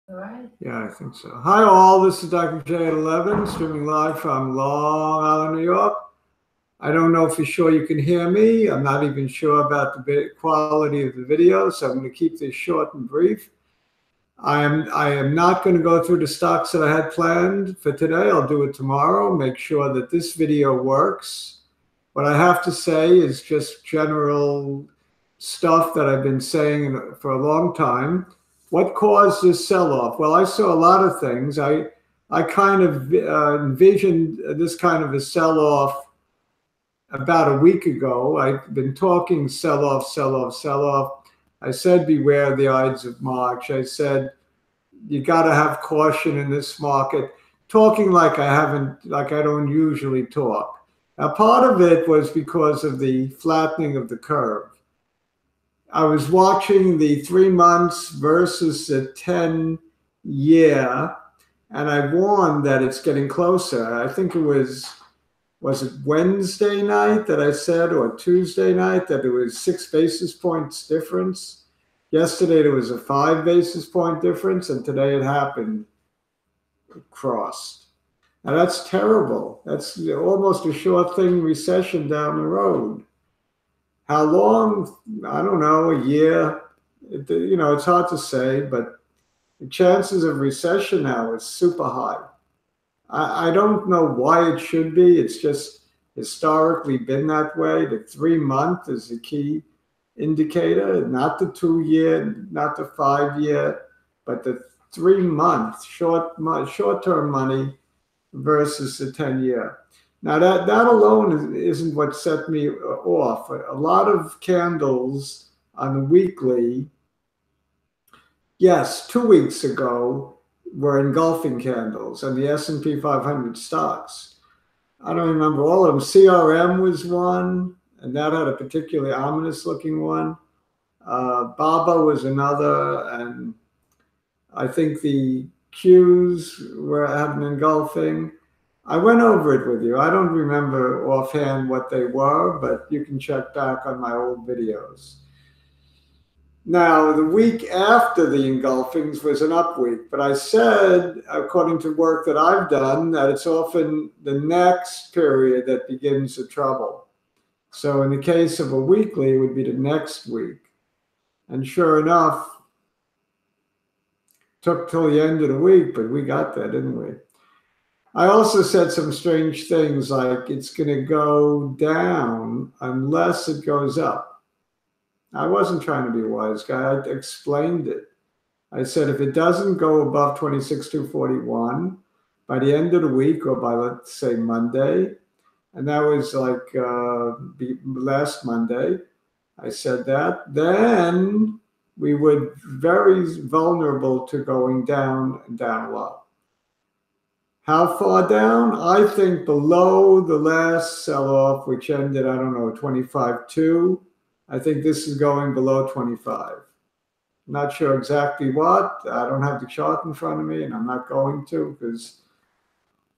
All right. Yeah, I think so. Hi all, this is Dr. J at 11, streaming live from Long Island, New York. I don't know for sure you can hear me. I'm not even sure about the quality of the video, so I'm going to keep this short and brief. I am not going to go through the stocks that I had planned for today. I'll do it tomorrow, make sure that this video works. What I have to say is just general stuff that I've been saying for a long time. What caused this sell-off? Well, I saw a lot of things. I kind of envisioned this kind of a sell-off about a week ago. I've been talking sell-off, sell-off, sell-off. I said beware the Ides of March. I said you got to have caution in this market. Talking like I don't usually talk. Now, part of it was because of the flattening of the curve. I was watching the 3 months versus the 10-year, and I warned that it's getting closer. I think it was it Wednesday night that I said, or Tuesday night, that it was 6 basis points difference. Yesterday, there was a 5 basis point difference, and today it happened. It crossed. Now, that's terrible. That's almost a sure thing recession down the road. How long? I don't know, a year. It's hard to say, but the chances of recession now is super high. I don't know why it should be. It's just historically been that way. The 3-month is the key indicator, not the 2-year, not the 5-year, but the 3-month short-term money versus the 10-year. Now, that alone isn't what set me off. A lot of candles on the weekly, yes, 2 weeks ago, were engulfing candles and the S&P 500 stocks. I don't remember all of them. CRM was one, and that had a particularly ominous looking one. BABA was another, and I think the Qs were having engulfing. I went over it with you. I don't remember offhand what they were, but you can check back on my old videos. Now, the week after the engulfings was an up week, but I said, according to work that I've done, that it's often the next period that begins the trouble. So in the case of a weekly, it would be the next week. And sure enough, took till the end of the week, but we got that, didn't we? I also said some strange things like it's going to go down unless it goes up. I wasn't trying to be a wise guy. I explained it. I said if it doesn't go above 26,241 by the end of the week, or by, let's say, Monday, and that was like last Monday, I said that, then we would be very vulnerable to going down and down a lot. How far down? I think below the last sell-off, which ended, I don't know, 25.2. I think this is going below 25. Not sure exactly what. I don't have the chart in front of me, and I'm not going to because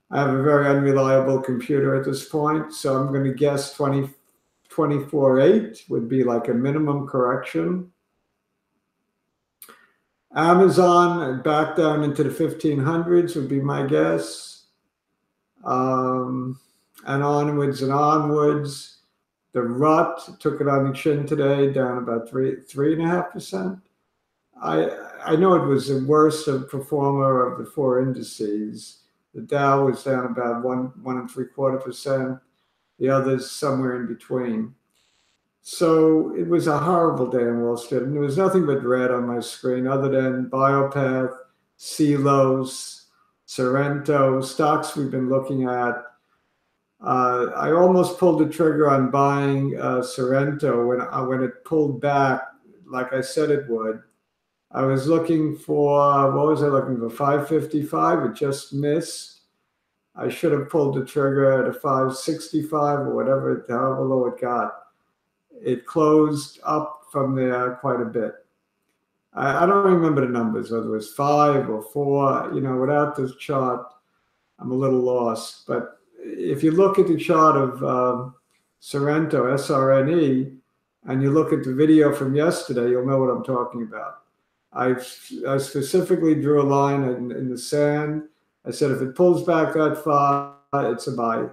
I have a very unreliable computer at this point. So I'm going to guess 24.8 would be like a minimum correction. Amazon back down into the 1500s would be my guess. And onwards and onwards. The rut took it on the chin today, down about 3.5%. I know it was the worst performer of the 4 indices. The Dow was down about 1.75%. The others somewhere in between. So it was a horrible day on Wall Street, and there was nothing but red on my screen other than Biopath, Celos, Sorrento, stocks we've been looking at. I almost pulled the trigger on buying Sorrento when it pulled back, like I said it would. I was looking for, what was I looking for, 555? It just missed. I should have pulled the trigger at a 565 or whatever, however low it got. It closed up from there quite a bit. I don't remember the numbers, whether it was 5 or 4. Without this chart, I'm a little lost. But if you look at the chart of Sorrento, srne, and you look at the video from yesterday, you'll know what I'm talking about. I specifically drew a line in the sand. I said, if it pulls back that far, it's a buy.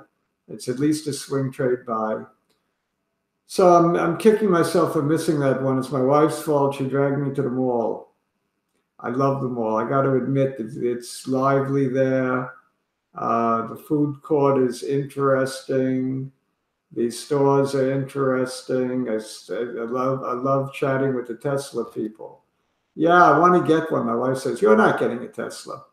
It's at least a swing trade buy. So I'm kicking myself for missing that one. It's my wife's fault. She dragged me to the mall. I love the mall. I got to admit, it's lively there. The food court is interesting. These stores are interesting. I love chatting with the Tesla people. Yeah, I want to get one. My wife says, you're not getting a Tesla.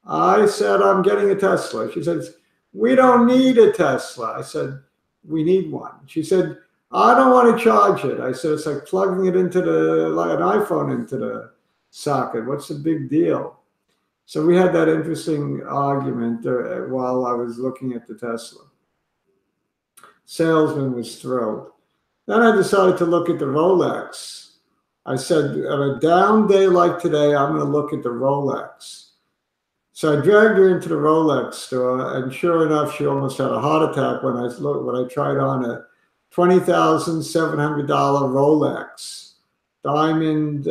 I said, I'm getting a Tesla. She says, we don't need a Tesla. I said, we need one. She said, I don't want to charge it. I said, it's like plugging it into like an iPhone into the socket. What's the big deal? So we had that interesting argument while I was looking at the Tesla. Salesman was thrilled. Then I decided to look at the Rolex. I said, on a down day like today, I'm going to look at the Rolex. So I dragged her into the Rolex store, and sure enough, she almost had a heart attack when I tried on a $20,700 Rolex, diamond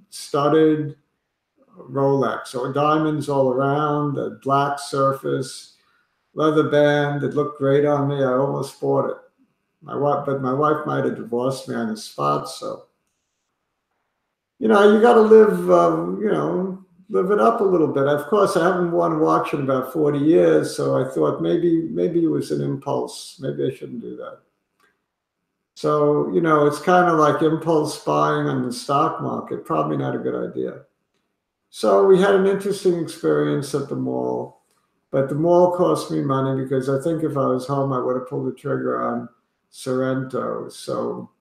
studded Rolex, so diamonds all around, a black surface, leather band. It looked great on me. I almost bought it. But my wife might have divorced me on the spot. So, you got to live, live it up a little bit. Of course, I haven't worn a watch in about 40 years, so I thought maybe it was an impulse. Maybe I shouldn't do that. So, it's kind of like impulse buying on the stock market. Probably not a good idea. So we had an interesting experience at the mall, but the mall cost me money because I think if I was home, I would have pulled the trigger on Sorrento. So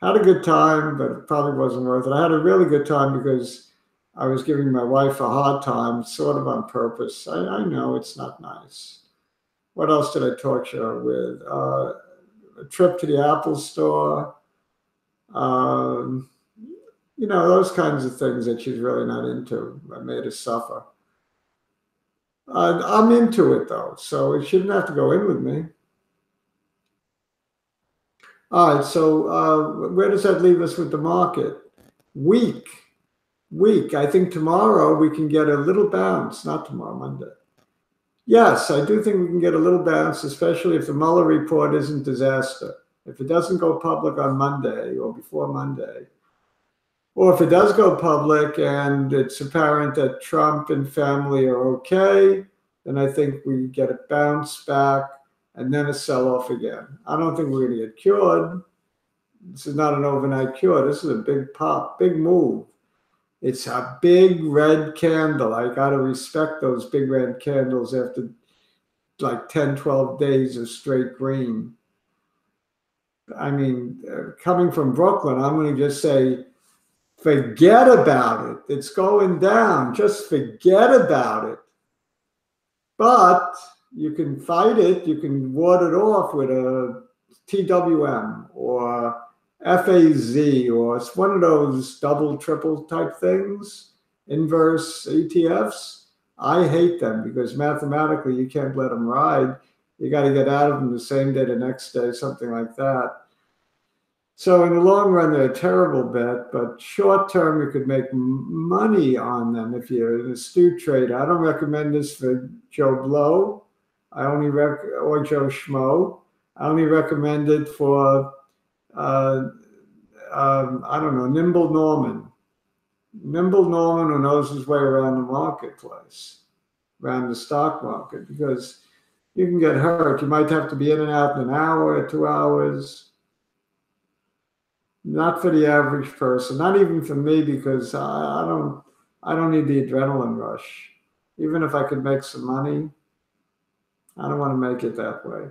had a good time, but it probably wasn't worth it. I had a really good time because I was giving my wife a hard time, sort of on purpose. I know it's not nice. What else did I torture her with? A trip to the Apple store. Those kinds of things that she's really not into. I made her suffer. I'm into it though, so she didn't have to go in with me. All right, so where does that leave us with the market? Weak. I think tomorrow we can get a little bounce, not tomorrow, Monday. Yes, I do think we can get a little bounce, especially if the Mueller report isn't disaster. If it doesn't go public on Monday or before Monday, or if it does go public and it's apparent that Trump and family are okay, then I think we get a bounce back and then a sell-off again. I don't think we're going to get cured. This is not an overnight cure. This is a big pop, big move. It's a big red candle. I got to respect those big red candles after like 10, 12 days of straight green. I mean, coming from Brooklyn, I'm going to just say, forget about it. It's going down. Just forget about it. But you can fight it. You can ward it off with a TWM or FAZ, or it's one of those double, triple type things, inverse ETFs. I hate them because mathematically you can't let them ride. You got to get out of them the same day, the next day, something like that. So in the long run, they're a terrible bet, but short term, you could make money on them if you're an astute trader. I don't recommend this for Joe Blow. Or Joe Schmo. I only recommend it for I don't know, Nimble Norman who knows his way around the marketplace, around the stock market, because you can get hurt. You might have to be in and out in an hour, 2 hours. Not for the average person, not even for me, because I don't need the adrenaline rush. Even if I could make some money, I don't want to make it that way.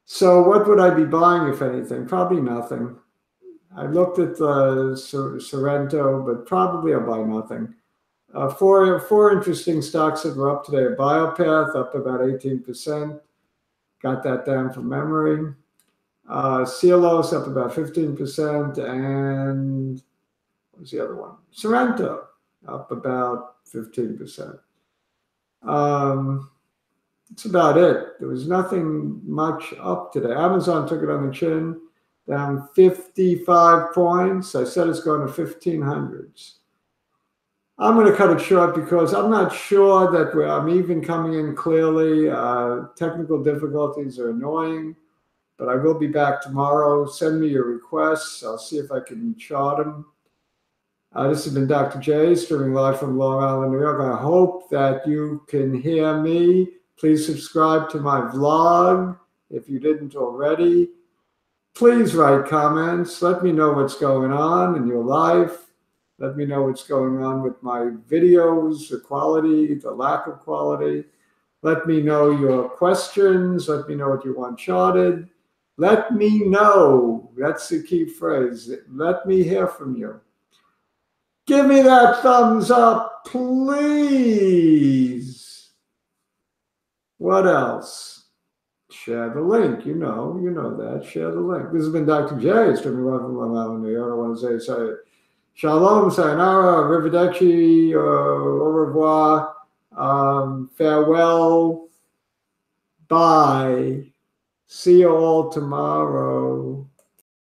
So what would I be buying, if anything? Probably nothing. I looked at the Sorrento, but probably I'll buy nothing. Four interesting stocks that were up today. Biopath up about 18%. Got that down from memory. Cielos up about 15%. And what was the other one? Sorrento up about 15%. That's about it. There was nothing much up today. Amazon took it on the chin. down 55 points. I said it's going to 1500s. I'm going to cut it short because I'm not sure that I'm even coming in clearly. Technical difficulties are annoying, but I will be back tomorrow. Send me your requests. I'll see if I can chart them. This has been Dr. J, streaming live from Long Island, New York. I hope that you can hear me. Please subscribe to my vlog if you didn't already. Please write comments. Let me know what's going on in your life. Let me know what's going on with my videos, the quality, the lack of quality. Let me know your questions. Let me know what you want charted. Let me know. That's the key phrase. Let me hear from you. Give me that thumbs up, please. What else? Share the link. You know that. Share the link. This has been Dr. J. Streaming live from Long Island, New York. I want to say shalom, sayonara, arrivederci, au revoir, farewell, bye. See you all tomorrow.